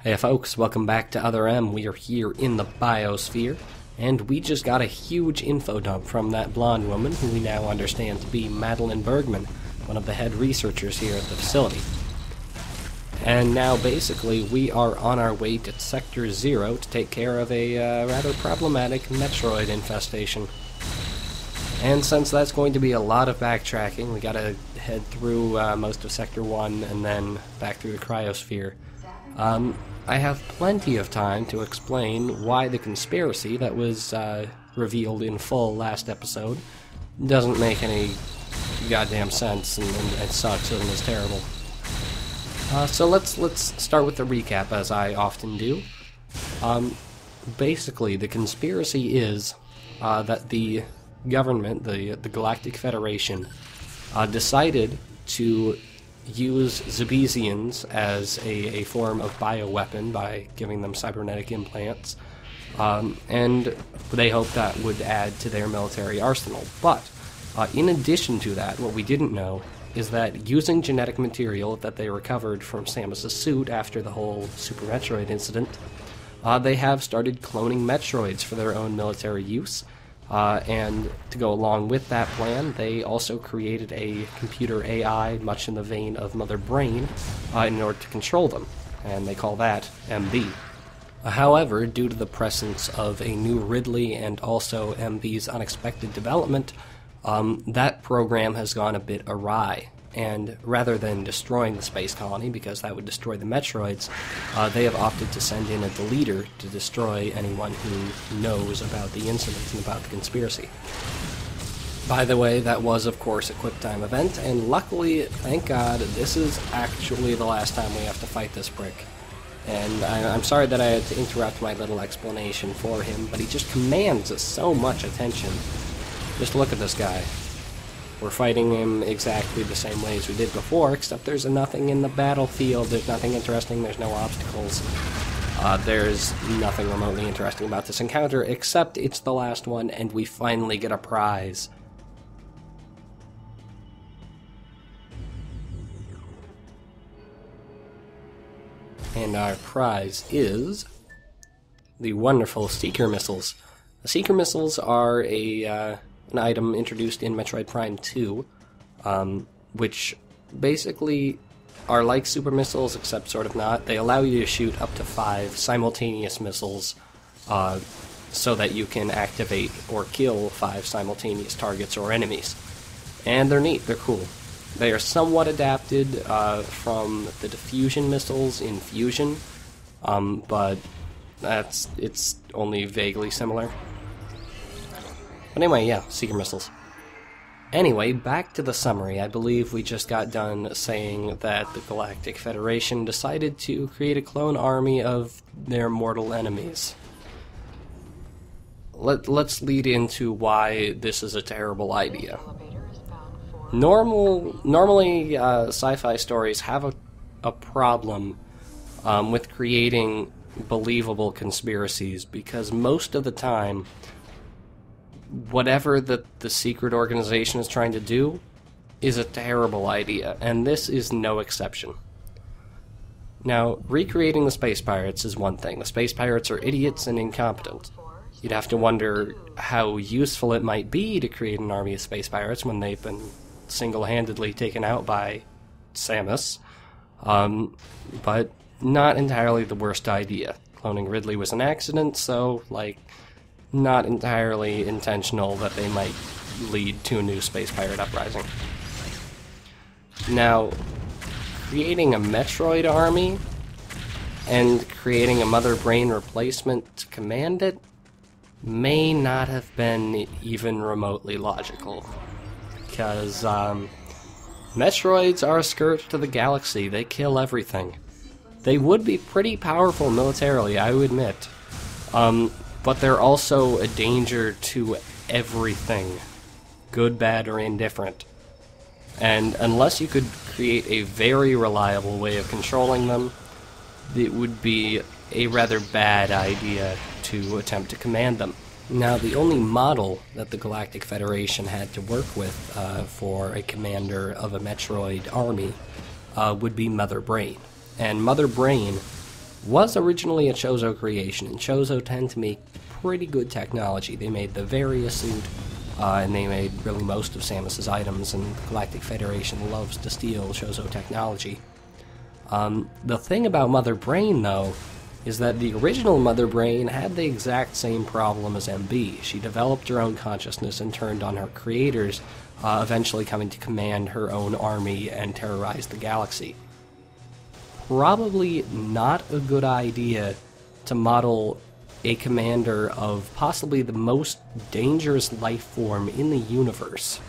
Hey folks, welcome back to Other M. We are here in the biosphere, and we just got a huge info dump from that blonde woman, who we now understand to be Madeline Bergman, one of the head researchers here at the facility. And now basically we are on our way to Sector 0 to take care of a rather problematic Metroid infestation. And since that's going to be a lot of backtracking, we gotta head through most of Sector 1 and then back through the cryosphere. I have plenty of time to explain why the conspiracy that was revealed in full last episode doesn't make any goddamn sense and it sucks and is terrible. So let's start with the recap, as I often do. Basically, the conspiracy is that the government, the Galactic Federation, decided to use Zebesians as a form of bioweapon by giving them cybernetic implants, and they hoped that would add to their military arsenal. But in addition to that, what we didn't know is that using genetic material that they recovered from Samus's suit after the whole Super Metroid incident, they have started cloning Metroids for their own military use. And to go along with that plan, they also created a computer AI, much in the vein of Mother Brain, in order to control them, and they call that MB. However, due to the presence of a new Ridley and also MB's unexpected development, that program has gone a bit awry. And rather than destroying the space colony, because that would destroy the Metroids, they have opted to send in a deleter to destroy anyone who knows about the incident and about the conspiracy. By the way, that was of course a quick-time event, and luckily, thank God, this is actually the last time we have to fight this prick. And I'm sorry that I had to interrupt my little explanation for him, but he just commands so much attention. Just look at this guy. We're fighting him exactly the same way as we did before, except there's nothing in the battlefield, there's nothing interesting, there's no obstacles. There's nothing remotely interesting about this encounter, except it's the last one, and we finally get a prize. And our prize is the wonderful Seeker Missiles. The Seeker Missiles are an item introduced in Metroid Prime 2, which basically are like super missiles, except sort of not. They allow you to shoot up to 5 simultaneous missiles, so that you can activate or kill 5 simultaneous targets or enemies. And they're neat, they're cool. They are somewhat adapted from the diffusion missiles in Fusion, but it's only vaguely similar. But anyway, yeah, Seeker Missiles. Anyway, back to the summary. I believe we just got done saying that the Galactic Federation decided to create a clone army of their mortal enemies. Let's lead into why this is a terrible idea. Normally, sci-fi stories have a problem with creating believable conspiracies, because most of the time, whatever the secret organization is trying to do is a terrible idea, and this is no exception. Now, recreating the space pirates is one thing. The space pirates are idiots and incompetent. You'd have to wonder how useful it might be to create an army of space pirates when they've been single-handedly taken out by Samus, but not entirely the worst idea. Cloning Ridley was an accident, so, not entirely intentional that they might lead to a new space pirate uprising. Now, creating a Metroid army and creating a Mother Brain replacement to command it may not have been even remotely logical, because Metroids are a scourge to the galaxy. They kill everything. They would be pretty powerful militarily, I would admit. But they're also a danger to everything, good, bad, or indifferent. And unless you could create a very reliable way of controlling them, it would be a rather bad idea to attempt to command them. Now, the only model that the Galactic Federation had to work with for a commander of a Metroid army would be Mother Brain. And Mother Brain was originally a Chozo creation, and Chozo tend to make pretty good technology. They made the Varia suit, and they made really most of Samus's items, and the Galactic Federation loves to steal Chozo technology. The thing about Mother Brain, though, is that the original Mother Brain had the exact same problem as MB. She developed her own consciousness and turned on her creators, eventually coming to command her own army and terrorize the galaxy. Probably not a good idea to model a commander of possibly the most dangerous life form in the universe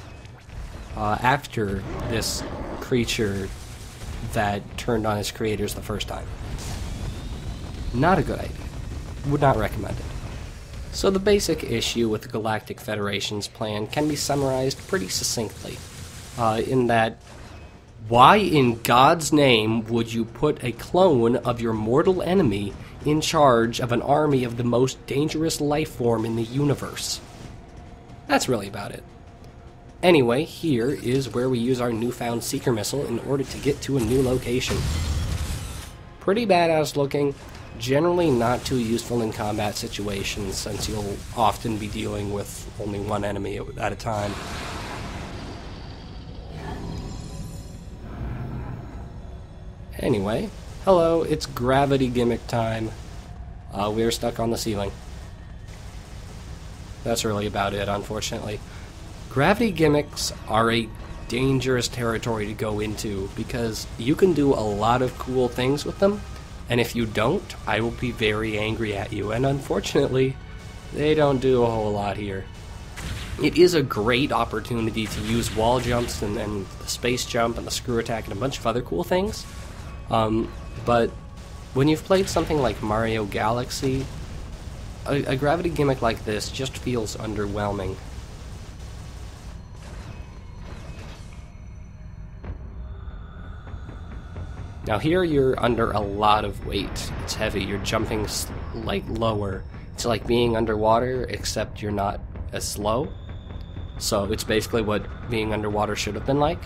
after this creature that turned on his creators the first time. Not a good idea. Would not recommend it. So the basic issue with the Galactic Federation's plan can be summarized pretty succinctly, in that, why in God's name would you put a clone of your mortal enemy in charge of an army of the most dangerous life form in the universe? That's really about it. Anyway, here is where we use our newfound Seeker Missile in order to get to a new location. Pretty badass looking. Generally not too useful in combat situations, since you'll often be dealing with only one enemy at a time. Anyway, hello, it's gravity gimmick time. We're stuck on the ceiling. That's really about it, unfortunately. Gravity gimmicks are a dangerous territory to go into, because you can do a lot of cool things with them, and if you don't, I will be very angry at you, and unfortunately, they don't do a whole lot here. It is a great opportunity to use wall jumps and the space jump and the screw attack and a bunch of other cool things, but when you've played something like Mario Galaxy, a gravity gimmick like this just feels underwhelming. Now here you're under a lot of weight. It's heavy. You're jumping like lower. It's like being underwater, except you're not as slow. So it's basically what being underwater should have been like.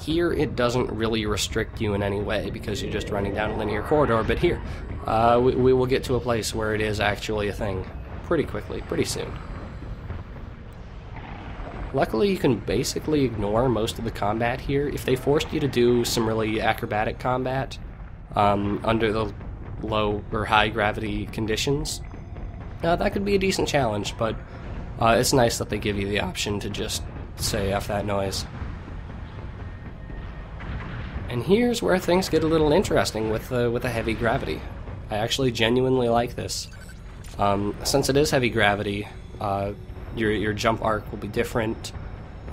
Here it doesn't really restrict you in any way because you're just running down a linear corridor, but here we will get to a place where it is actually a thing pretty quickly, pretty soon. Luckily, you can basically ignore most of the combat here. If they forced you to do some really acrobatic combat under the low or high gravity conditions, that could be a decent challenge, but it's nice that they give you the option to just say F that noise. And here's where things get a little interesting with the heavy gravity. I actually genuinely like this. Since it is heavy gravity, your jump arc will be different.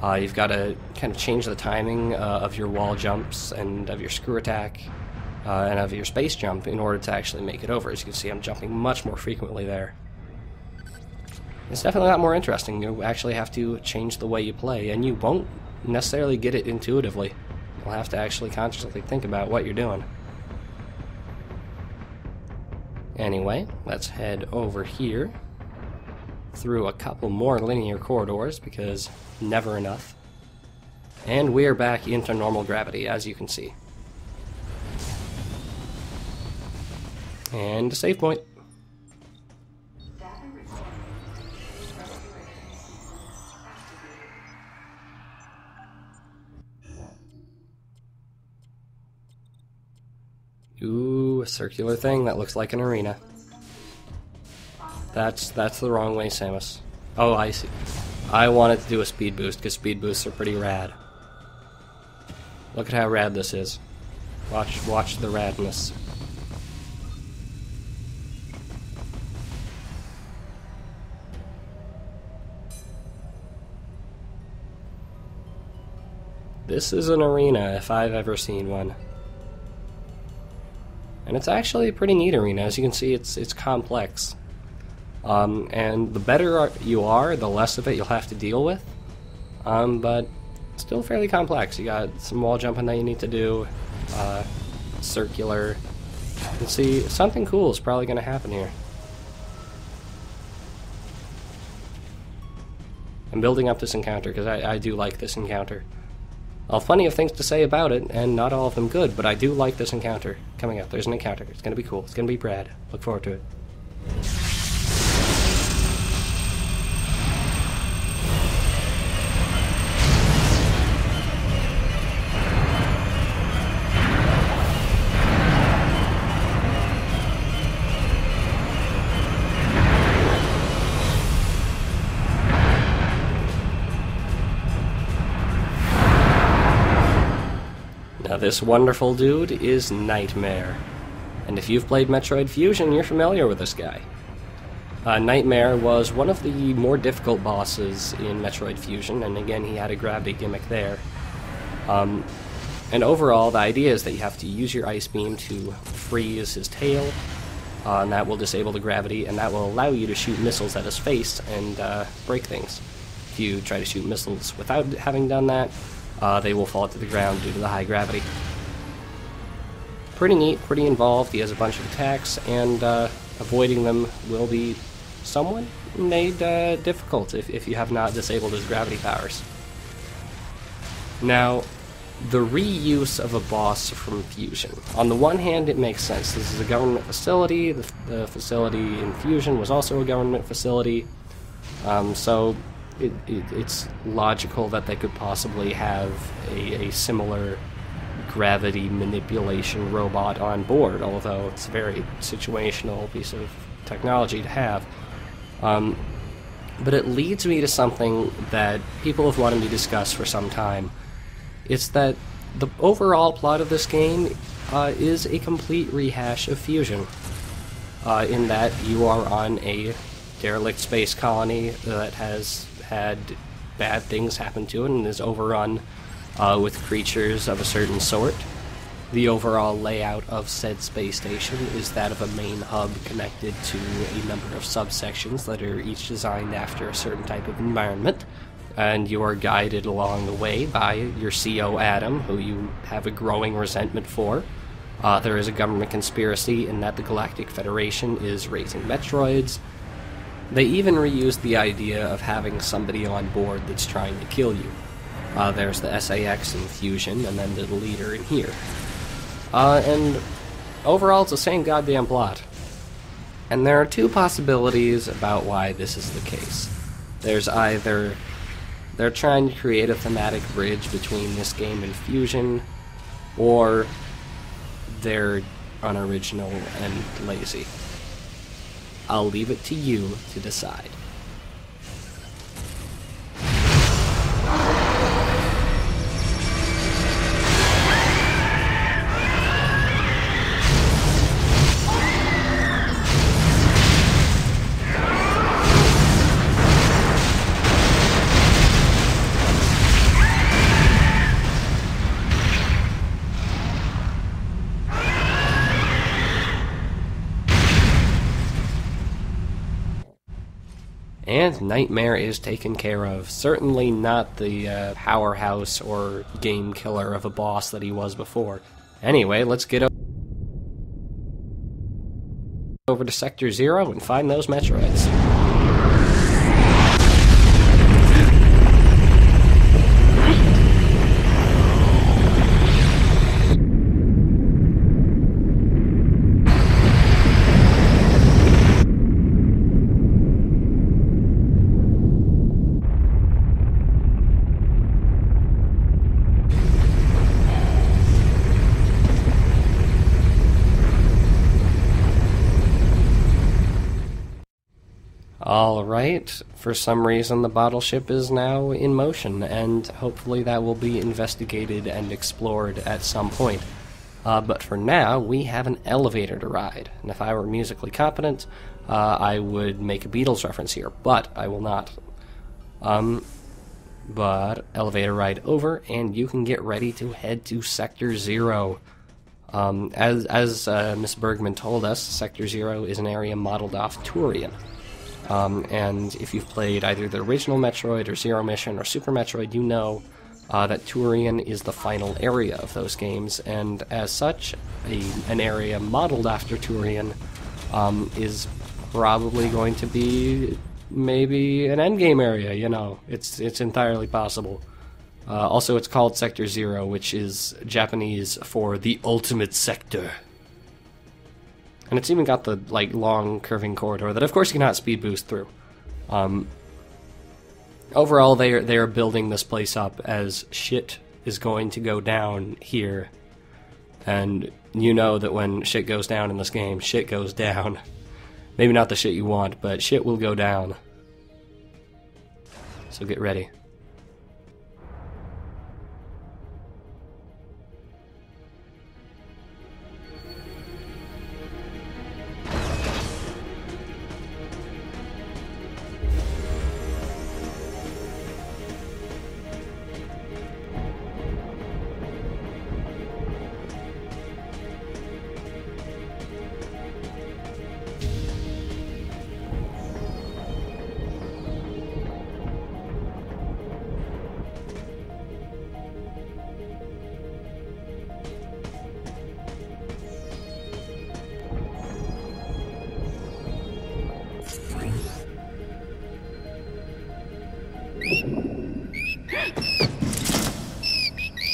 You've got to kind of change the timing of your wall jumps and of your screw attack and of your space jump in order to actually make it over. As you can see, I'm jumping much more frequently there. It's definitely a lot more interesting. You actually have to change the way you play, and you won't necessarily get it intuitively. You'll have to actually consciously think about what you're doing. Anyway, let's head over here through a couple more linear corridors, because never enough. And we're back into normal gravity, as you can see. And a save point. Ooh, a circular thing that looks like an arena. That's the wrong way, Samus. Oh, I see. I wanted to do a speed boost, because speed boosts are pretty rad. Look at how rad this is. Watch the radness. This is an arena, if I've ever seen one. And it's actually a pretty neat arena. As you can see, it's complex. And the better you are, the less of it you'll have to deal with. But still fairly complex. You got some wall jumping that you need to do, circular. You can see something cool is probably going to happen here. I'm building up this encounter because I do like this encounter. I'll have plenty of things to say about it, and not all of them good, but I do like this encounter coming up. There's an encounter. It's going to be cool. It's going to be rad. Look forward to it. Now this wonderful dude is Nightmare. And if you've played Metroid Fusion, you're familiar with this guy. Nightmare was one of the more difficult bosses in Metroid Fusion, and again he had a gravity gimmick there. And overall, the idea is that you have to use your ice beam to freeze his tail, and that will disable the gravity, and that will allow you to shoot missiles at his face and break things. If you try to shoot missiles without having done that, they will fall to the ground due to the high gravity. Pretty neat, pretty involved. He has a bunch of attacks, and avoiding them will be somewhat made difficult if you have not disabled his gravity powers. Now, the reuse of a boss from Fusion. On the one hand, it makes sense. This is a government facility. The facility in Fusion was also a government facility. So it's logical that they could possibly have a similar gravity manipulation robot on board, although it's a very situational piece of technology to have. But it leads me to something that people have wanted me to discuss for some time. It's that the overall plot of this game is a complete rehash of Fusion, in that you are on a derelict space colony that has had bad things happen to it and is overrun with creatures of a certain sort. The overall layout of said space station is that of a main hub connected to a number of subsections that are each designed after a certain type of environment, and you are guided along the way by your CO Adam, who you have a growing resentment for. There is a government conspiracy in that the Galactic Federation is raising Metroids. They even reused the idea of having somebody on board that's trying to kill you. There's the SAX in Fusion, and then the leader in here. And overall, it's the same goddamn plot. And there are two possibilities about why this is the case. There's either they're trying to create a thematic bridge between this game and Fusion, or they're unoriginal and lazy. I'll leave it to you to decide. And Nightmare is taken care of. Certainly not the powerhouse or game killer of a boss that he was before. Anyway, let's get over to Sector 0 and find those Metroids. Alright, for some reason the bottle ship is now in motion, and hopefully that will be investigated and explored at some point. But for now, we have an elevator to ride, and if I were musically competent, I would make a Beatles reference here, but I will not. But elevator ride over, and you can get ready to head to Sector 0. As Miss Bergman told us, Sector 0 is an area modeled off Turian. And if you've played either the original Metroid or Zero Mission or Super Metroid, you know that Turian is the final area of those games, and as such, an area modeled after Turian is probably going to be maybe an endgame area, you know. It's entirely possible. Also, it's called Sector 0, which is Japanese for the ultimate sector. And it's even got the like long curving corridor that, of course, you cannot speed boost through. Overall, they are building this place up as shit is going to go down here, and you know that when shit goes down in this game, shit goes down. Maybe not the shit you want, but shit will go down. So get ready.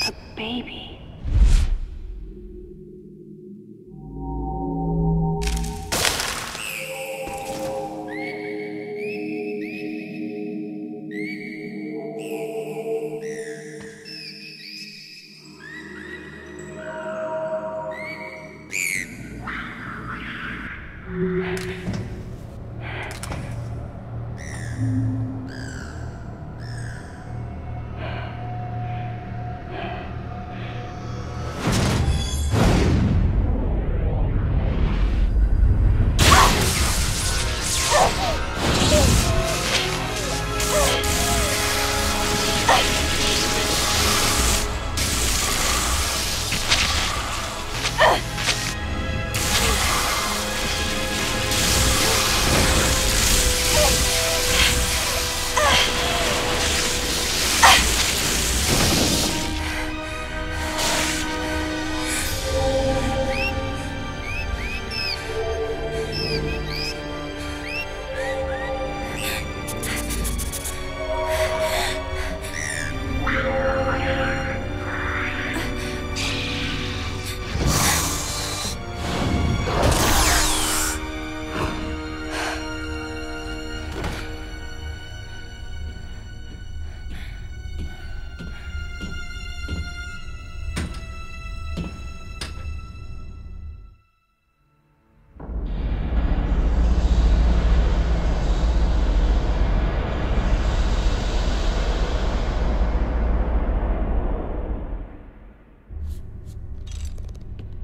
A baby.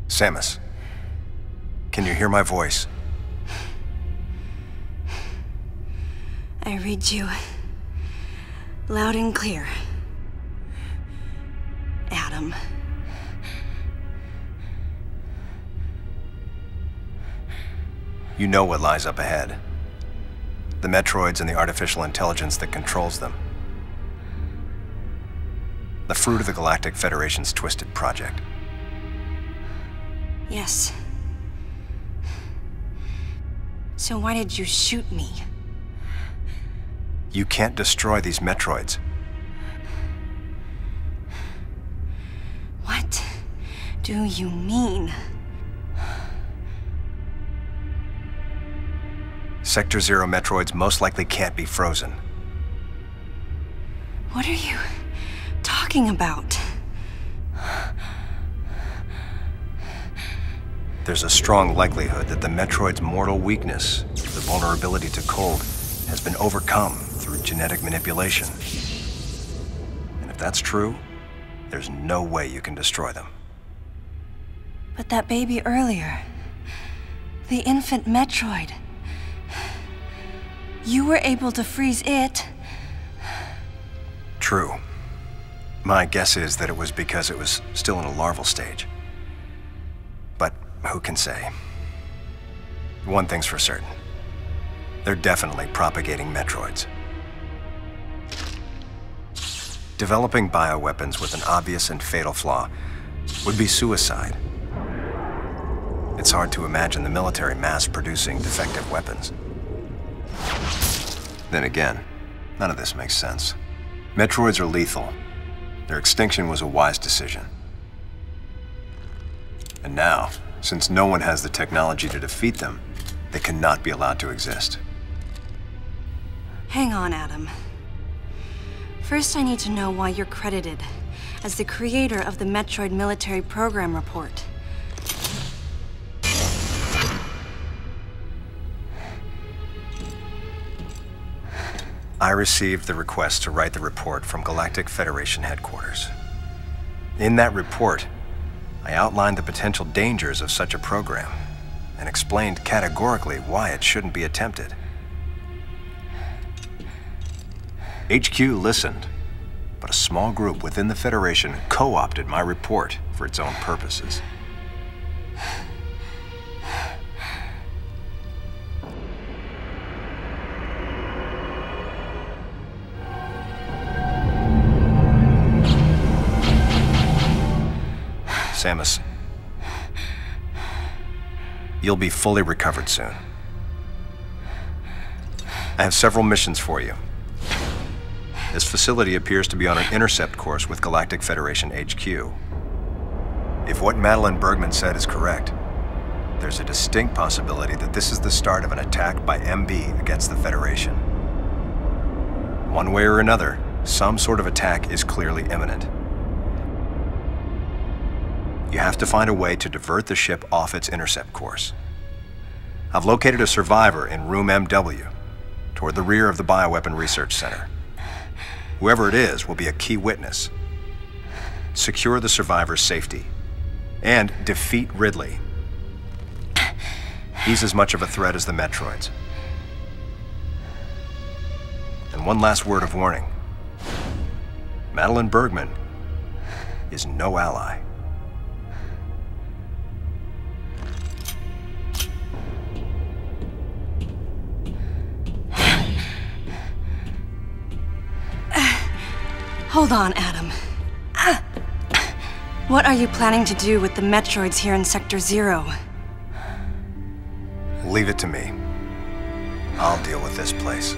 Samus, can you hear my voice? I read you loud and clear, Adam. You know what lies up ahead. The Metroids and the artificial intelligence that controls them. The fruit of the Galactic Federation's twisted project. Yes. So why did you shoot me? You can't destroy these Metroids. What do you mean? Sector 0 Metroids most likely can't be frozen. What are you talking about? There's a strong likelihood that the Metroid's mortal weakness, the vulnerability to cold, has been overcome through genetic manipulation. And if that's true, there's no way you can destroy them. But that baby earlier, the infant Metroid, you were able to freeze it. True. My guess is that it was because it was still in a larval stage. But who can say? One thing's for certain. They're definitely propagating Metroids. Developing bioweapons with an obvious and fatal flaw would be suicide. It's hard to imagine the military mass-producing defective weapons. Then again, none of this makes sense. Metroids are lethal, Their extinction was a wise decision. And now, since no one has the technology to defeat them, they cannot be allowed to exist. Hang on, Adam. First, I need to know why you're credited as the creator of the Metroid Military Program Report. I received the request to write the report from Galactic Federation headquarters. In that report, I outlined the potential dangers of such a program and explained categorically why it shouldn't be attempted. HQ listened, but a small group within the Federation co-opted my report for its own purposes. Samus, you'll be fully recovered soon. I have several missions for you. This facility appears to be on an intercept course with Galactic Federation HQ. If what Madeline Bergman said is correct, there's a distinct possibility that this is the start of an attack by MB against the Federation. One way or another, some sort of attack is clearly imminent. You have to find a way to divert the ship off its intercept course. I've located a survivor in room MW, toward the rear of the Bioweapon Research Center. Whoever it is will be a key witness. Secure the survivor's safety, and defeat Ridley. He's as much of a threat as the Metroids. And one last word of warning. Madeline Bergman is no ally. Hold on, Adam. What are you planning to do with the Metroids here in Sector 0? Leave it to me. I'll deal with this place.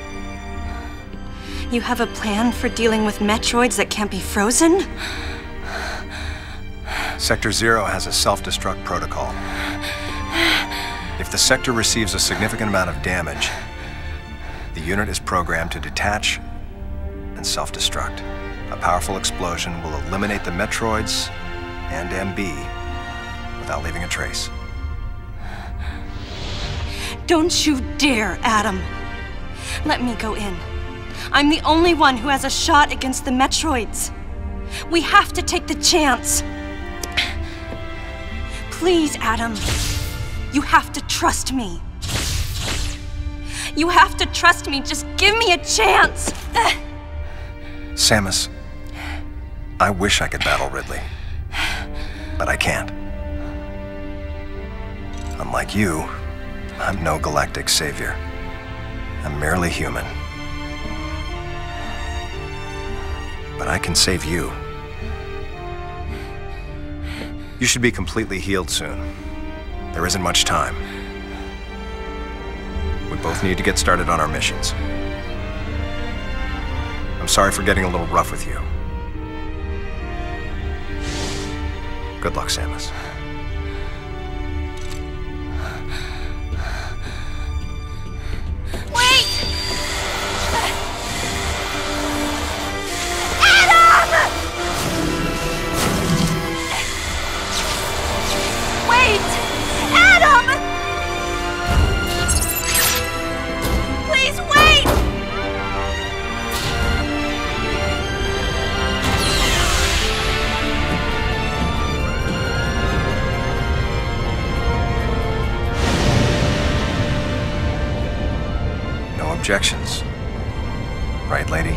You have a plan for dealing with Metroids that can't be frozen? Sector 0 has a self-destruct protocol. If the sector receives a significant amount of damage, the unit is programmed to detach and self-destruct. A powerful explosion will eliminate the Metroids and MB without leaving a trace. Don't you dare, Adam. Let me go in. I'm the only one who has a shot against the Metroids. We have to take the chance. Please, Adam. You have to trust me. You have to trust me. Just give me a chance. Samus, I wish I could battle Ridley, but I can't. Unlike you, I'm no galactic savior. I'm merely human. But I can save you. You should be completely healed soon. There isn't much time. We both need to get started on our missions. I'm sorry for getting a little rough with you. Good luck, Samus. Wait! Adam! Wait! Adam! Please wait! No objections. Right, lady?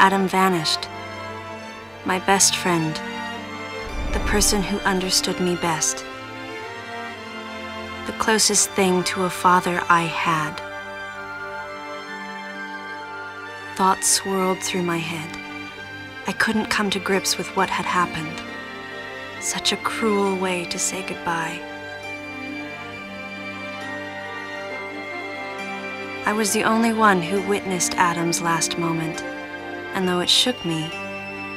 Adam vanished. My best friend. The person who understood me best. The closest thing to a father I had. Thoughts swirled through my head. I couldn't come to grips with what had happened. Such a cruel way to say goodbye. I was the only one who witnessed Adam's last moment, and though it shook me,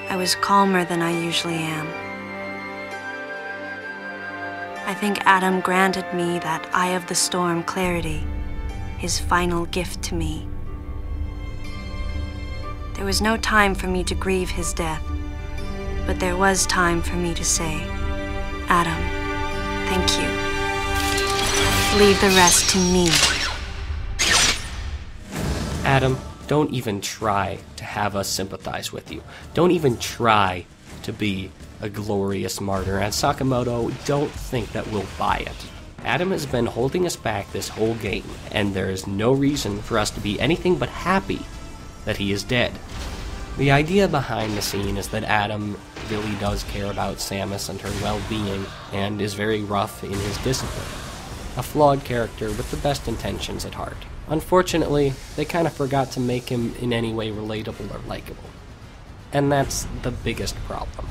I was calmer than I usually am. I think Adam granted me that eye of the storm clarity, his final gift to me. There was no time for me to grieve his death, but there was time for me to say, Adam, thank you. Leave the rest to me. Adam, don't even try to have us sympathize with you. Don't even try to be a glorious martyr. And Sakamoto, don't think that we'll buy it. Adam has been holding us back this whole game, and there is no reason for us to be anything but happy that he is dead. The idea behind the scene is that Adam really does care about Samus and her well-being, and is very rough in his discipline. A flawed character with the best intentions at heart. Unfortunately, they kind of forgot to make him in any way relatable or likable. And that's the biggest problem.